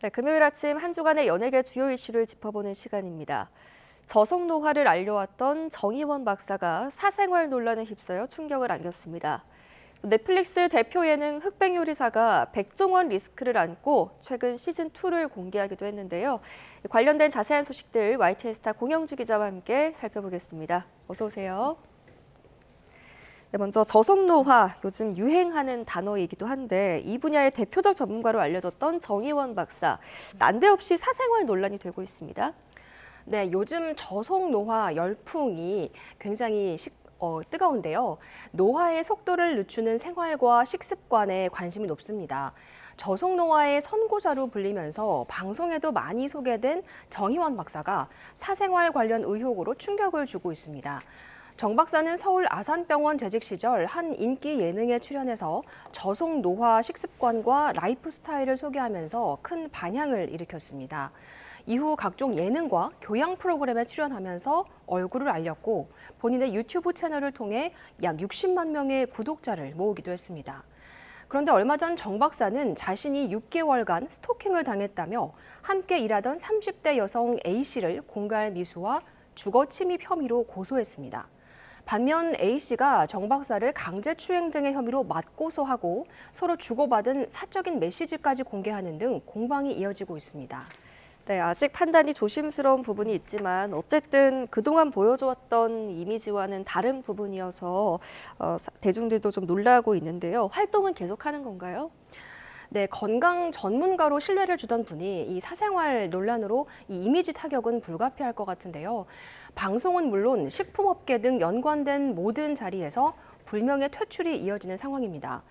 네, 금요일 아침 한 주간의 연예계 주요 이슈를 짚어보는 시간입니다. 저속노화를 알려왔던 정의원 박사가 사생활 논란에 휩싸여 충격을 안겼습니다. 넷플릭스 대표 예능 흑백요리사가 백종원 리스크를 안고 최근 시즌2를 공개하기도 했는데요. 관련된 자세한 소식들 YTN 스타 공영주 기자와 함께 살펴보겠습니다. 어서 오세요. 네, 먼저 저속노화, 요즘 유행하는 단어이기도 한데 이 분야의 대표적 전문가로 알려졌던 정의원 박사, 난데없이 사생활 논란이 되고 있습니다. 네, 요즘 저속노화 열풍이 굉장히 뜨거운데요. 노화의 속도를 늦추는 생활과 식습관에 관심이 높습니다. 저속노화의 선구자로 불리면서 방송에도 많이 소개된 정의원 박사가 사생활 관련 의혹으로 충격을 주고 있습니다. 정 박사는 서울 아산병원 재직 시절 한 인기 예능에 출연해서 저속노화 식습관과 라이프 스타일을 소개하면서 큰 반향을 일으켰습니다. 이후 각종 예능과 교양 프로그램에 출연하면서 얼굴을 알렸고 본인의 유튜브 채널을 통해 약 60만 명의 구독자를 모으기도 했습니다. 그런데 얼마 전 정 박사는 자신이 6개월간 스토킹을 당했다며 함께 일하던 30대 여성 A씨를 공갈 미수와 주거 침입 혐의로 고소했습니다. 반면 A씨가 정 박사를 강제추행 등의 혐의로 맞고소하고 서로 주고받은 사적인 메시지까지 공개하는 등 공방이 이어지고 있습니다. 네, 아직 판단이 조심스러운 부분이 있지만 어쨌든 그동안 보여주었던 이미지와는 다른 부분이어서 대중들도 좀 놀라고 있는데요. 활동은 계속하는 건가요? 네, 건강 전문가로 신뢰를 주던 분이 이 사생활 논란으로 이 이미지 타격은 불가피할 것 같은데요. 방송은 물론 식품업계 등 연관된 모든 자리에서 불명예 퇴출이 이어지는 상황입니다.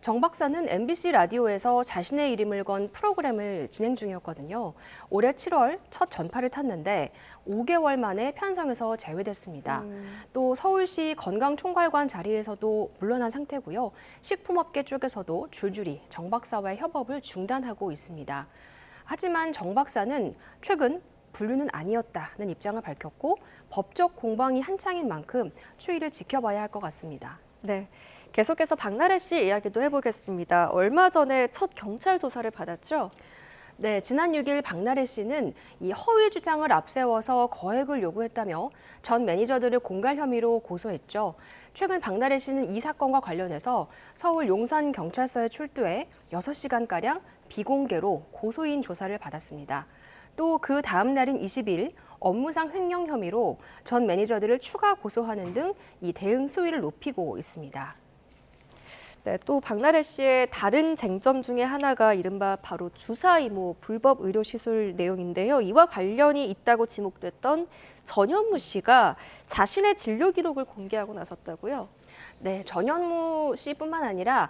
정 박사는 MBC 라디오에서 자신의 이름을 건 프로그램을 진행 중이었거든요. 올해 7월 첫 전파를 탔는데 5개월 만에 편성에서 제외됐습니다. 또 서울시 건강총괄관 자리에서도 물러난 상태고요. 식품업계 쪽에서도 줄줄이 정 박사와의 협업을 중단하고 있습니다. 하지만 정 박사는 최근 분류는 아니었다는 입장을 밝혔고 법적 공방이 한창인 만큼 추이를 지켜봐야 할 것 같습니다. 네, 계속해서 박나래 씨 이야기도 해보겠습니다. 얼마 전에 첫 경찰 조사를 받았죠? 네, 지난 6일 박나래 씨는 이 허위 주장을 앞세워서 거액을 요구했다며 전 매니저들을 공갈 혐의로 고소했죠. 최근 박나래 씨는 이 사건과 관련해서 서울 용산경찰서에 출두해 6시간가량 비공개로 고소인 조사를 받았습니다. 또 그 다음 날인 20일 업무상 횡령 혐의로 전 매니저들을 추가 고소하는 등 이 대응 수위를 높이고 있습니다. 네, 또 박나래 씨의 다른 쟁점 중에 하나가 이른바 바로 주사이모 불법 의료 시술 내용인데요. 이와 관련이 있다고 지목됐던 전현무 씨가 자신의 진료 기록을 공개하고 나섰다고요? 네, 전현무 씨뿐만 아니라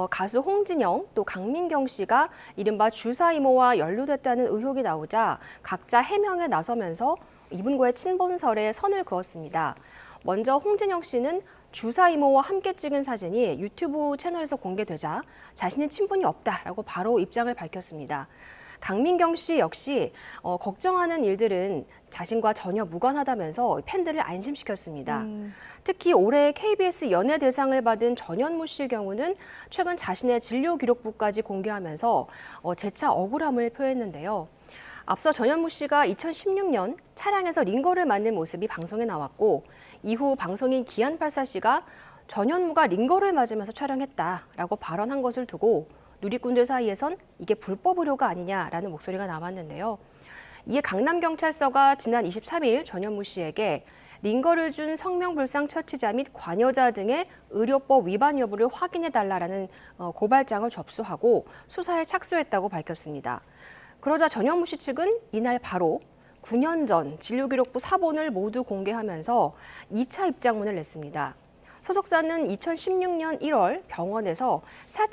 가수 홍진영 또 강민경 씨가 이른바 주사이모와 연루됐다는 의혹이 나오자 각자 해명에 나서면서 이분과의 친분설에 선을 그었습니다. 먼저 홍진영 씨는 주사이모와 함께 찍은 사진이 유튜브 채널에서 공개되자 자신의 친분이 없다라고 바로 입장을 밝혔습니다. 강민경 씨 역시 걱정하는 일들은 자신과 전혀 무관하다면서 팬들을 안심시켰습니다. 특히 올해 KBS 연예대상을 받은 전현무 씨의 경우는 최근 자신의 진료 기록부까지 공개하면서 재차 억울함을 표했는데요. 앞서 전현무 씨가 2016년 차량에서 링거를 맞는 모습이 방송에 나왔고 이후 방송인 기안84 씨가 전현무가 링거를 맞으면서 촬영했다라고 발언한 것을 두고 누리꾼들 사이에선 이게 불법 의료가 아니냐라는 목소리가 나왔는데요. 이에 강남경찰서가 지난 23일 전현무 씨에게 링거를 준 성명불상 처치자 및 관여자 등의 의료법 위반 여부를 확인해달라는 고발장을 접수하고 수사에 착수했다고 밝혔습니다. 그러자 전현무 씨 측은 이날 바로 9년 전 진료기록부 사본을 모두 공개하면서 2차 입장문을 냈습니다. 소속사는 2016년 1월 병원에서 세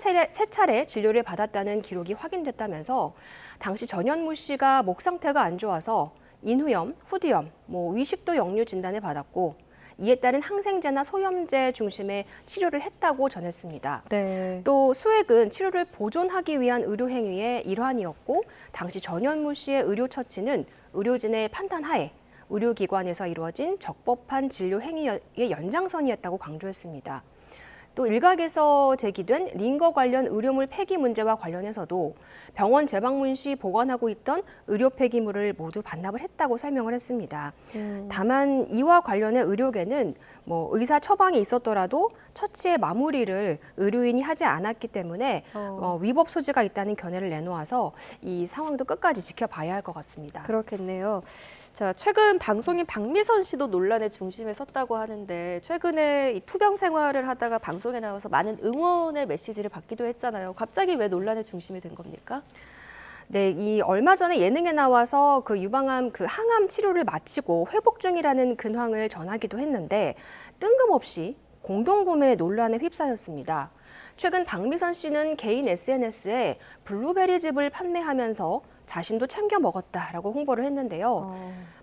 차례 진료를 받았다는 기록이 확인됐다면서 당시 전현무 씨가 목 상태가 안 좋아서 인후염, 후두염, 위식도 역류 진단을 받았고 이에 따른 항생제나 소염제 중심의 치료를 했다고 전했습니다. 네. 또 수액은 치료를 보존하기 위한 의료 행위의 일환이었고 당시 전현무 씨의 의료 처치는 의료진의 판단하에 의료기관에서 이루어진 적법한 진료 행위의 연장선이었다고 강조했습니다. 또 일각에서 제기된 링거 관련 의료물 폐기 문제와 관련해서도 병원 재방문 시 보관하고 있던 의료 폐기물을 모두 반납을 했다고 설명을 했습니다. 다만 이와 관련해 의료계는 의사 처방이 있었더라도 처치의 마무리를 의료인이 하지 않았기 때문에 위법 소지가 있다는 견해를 내놓아서 이 상황도 끝까지 지켜봐야 할 것 같습니다. 그렇겠네요. 자, 최근 방송인 박미선 씨도 논란의 중심에 섰다고 하는데 최근에 이 투병 생활을 하다가 방송에 나와서 많은 응원의 메시지를 받기도 했잖아요. 갑자기 왜 논란의 중심이 된 겁니까? 네, 이 얼마 전에 예능에 나와서 그 유방암 항암 치료를 마치고 회복 중이라는 근황을 전하기도 했는데 뜬금없이 공동구매 논란에 휩싸였습니다. 최근 박미선 씨는 개인 SNS에 블루베리 즙을 판매하면서 자신도 챙겨 먹었다라고 홍보를 했는데요.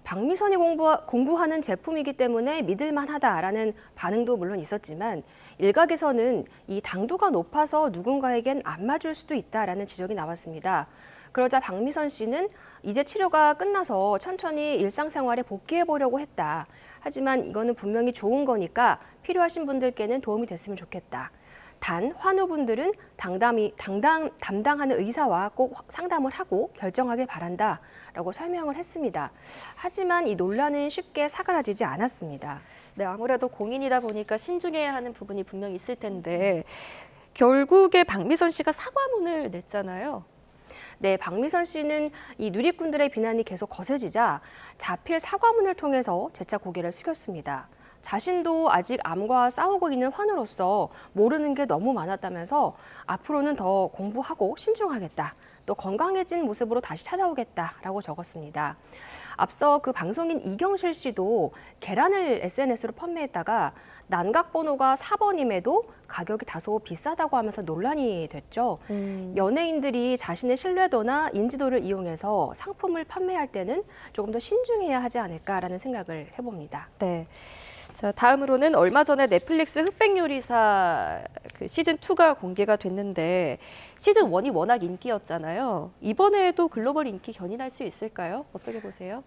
박미선이 공부하는 제품이기 때문에 믿을만하다라는 반응도 물론 있었지만 일각에서는 이 당도가 높아서 누군가에겐 안 맞을 수도 있다라는 지적이 나왔습니다. 그러자 박미선 씨는 이제 치료가 끝나서 천천히 일상생활에 복귀해 보려고 했다. 하지만 이거는 분명히 좋은 거니까 필요하신 분들께는 도움이 됐으면 좋겠다. 단 환우분들은 담당하는 의사와 꼭 상담을 하고 결정하길 바란다라고 설명을 했습니다. 하지만 이 논란은 쉽게 사그라지지 않았습니다. 네, 아무래도 공인이다 보니까 신중해야 하는 부분이 분명히 있을 텐데 결국에 박미선 씨가 사과문을 냈잖아요. 네, 박미선 씨는 이 누리꾼들의 비난이 계속 거세지자 자필 사과문을 통해서 재차 고개를 숙였습니다. 자신도 아직 암과 싸우고 있는 환우로서 모르는 게 너무 많았다면서 앞으로는 더 공부하고 신중하겠다. 또 건강해진 모습으로 다시 찾아오겠다라고 적었습니다. 앞서 그 방송인 이경실 씨도 계란을 SNS로 판매했다가 난각 번호가 4번임에도 가격이 다소 비싸다고 하면서 논란이 됐죠. 연예인들이 자신의 신뢰도나 인지도를 이용해서 상품을 판매할 때는 조금 더 신중해야 하지 않을까라는 생각을 해봅니다. 네. 자, 다음으로는 얼마 전에 넷플릭스 흑백 요리사 시즌 2가 공개가 됐는데 시즌 1이 워낙 인기였잖아요. 이번에도 글로벌 인기 견인할 수 있을까요? 어떻게 보세요?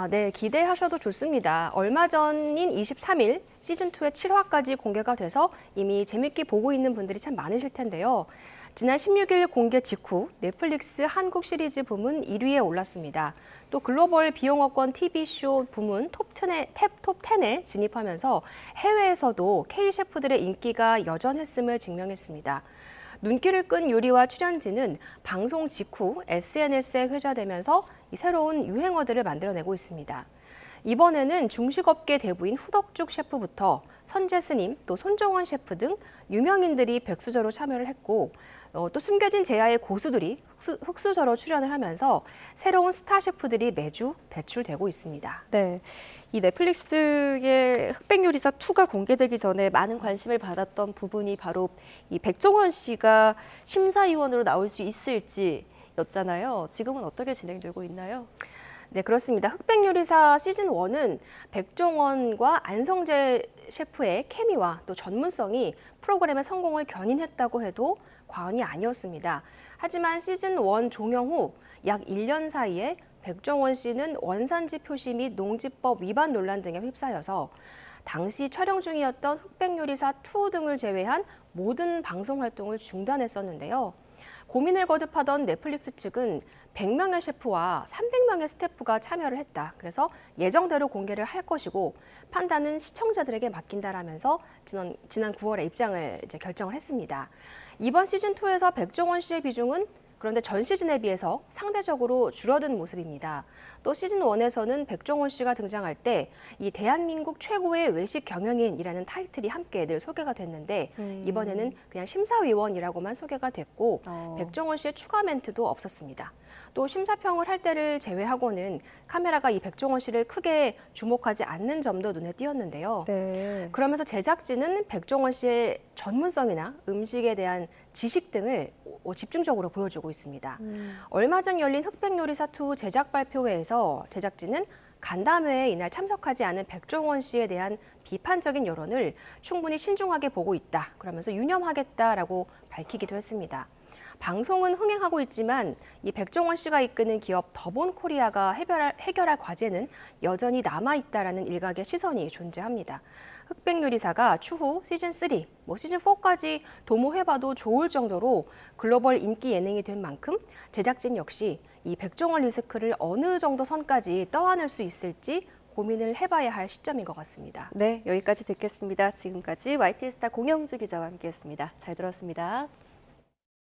네, 기대하셔도 좋습니다. 얼마 전인 23일 시즌2의 7화까지 공개가 돼서 이미 재밌게 보고 있는 분들이 참 많으실 텐데요. 지난 16일 공개 직후 넷플릭스 한국 시리즈 부문 1위에 올랐습니다. 또 글로벌 비영어권 TV쇼 부문 톱10에 진입하면서 해외에서도 K셰프들의 인기가 여전했음을 증명했습니다. 눈길을 끈 요리와 출연진은 방송 직후 SNS에 회자되면서 이 새로운 유행어들을 만들어내고 있습니다. 이번에는 중식업계 대부인 후덕죽 셰프부터 선재스님, 또 손종원 셰프 등 유명인들이 백수저로 참여를 했고 또 숨겨진 제야의 고수들이 흑수저로 출연을 하면서 새로운 스타 셰프들이 매주 배출되고 있습니다. 네, 이 넷플릭스의 흑백요리사 2가 공개되기 전에 많은 관심을 받았던 부분이 바로 이 백종원 씨가 심사위원으로 나올 수 있을지였잖아요. 지금은 어떻게 진행되고 있나요? 네, 그렇습니다. 흑백요리사 시즌 1은 백종원과 안성재 셰프의 케미와 또 전문성이 프로그램의 성공을 견인했다고 해도 과언이 아니었습니다. 하지만 시즌 1 종영 후 약 1년 사이에 백종원 씨는 원산지 표시 및 농지법 위반 논란 등에 휩싸여서 당시 촬영 중이었던 흑백요리사 2 등을 제외한 모든 방송 활동을 중단했었는데요. 고민을 거듭하던 넷플릭스 측은 100명의 셰프와 300명의 스태프가 참여를 했다. 그래서 예정대로 공개를 할 것이고 판단은 시청자들에게 맡긴다라면서 지난 9월에 입장을 결정을 했습니다. 이번 시즌2에서 백종원 씨의 비중은 그런데 전 시즌에 비해서 상대적으로 줄어든 모습입니다. 또 시즌1에서는 백종원 씨가 등장할 때 이 대한민국 최고의 외식 경영인이라는 타이틀이 함께 늘 소개가 됐는데 이번에는 그냥 심사위원이라고만 소개가 됐고 백종원 씨의 추가 멘트도 없었습니다. 또 심사평을 할 때를 제외하고는 카메라가 이 백종원 씨를 크게 주목하지 않는 점도 눈에 띄었는데요. 네. 그러면서 제작진은 백종원 씨의 전문성이나 음식에 대한 지식 등을 집중적으로 보여주고 있습니다. 얼마 전 열린 흑백요리사 2 제작 발표회에서 제작진은 간담회에 이날 참석하지 않은 백종원 씨에 대한 비판적인 여론을 충분히 신중하게 보고 있다. 그러면서 유념하겠다라고 밝히기도 했습니다. 방송은 흥행하고 있지만 이 백종원 씨가 이끄는 기업 더본코리아가 해결할 과제는 여전히 남아있다라는 일각의 시선이 존재합니다. 흑백요리사가 추후 시즌3, 시즌4까지 도모해봐도 좋을 정도로 글로벌 인기 예능이 된 만큼 제작진 역시 이 백종원 리스크를 어느 정도 선까지 떠안을 수 있을지 고민을 해봐야 할 시점인 것 같습니다. 네, 여기까지 듣겠습니다. 지금까지 YTN 스타 공영주 기자와 함께했습니다. 잘 들었습니다.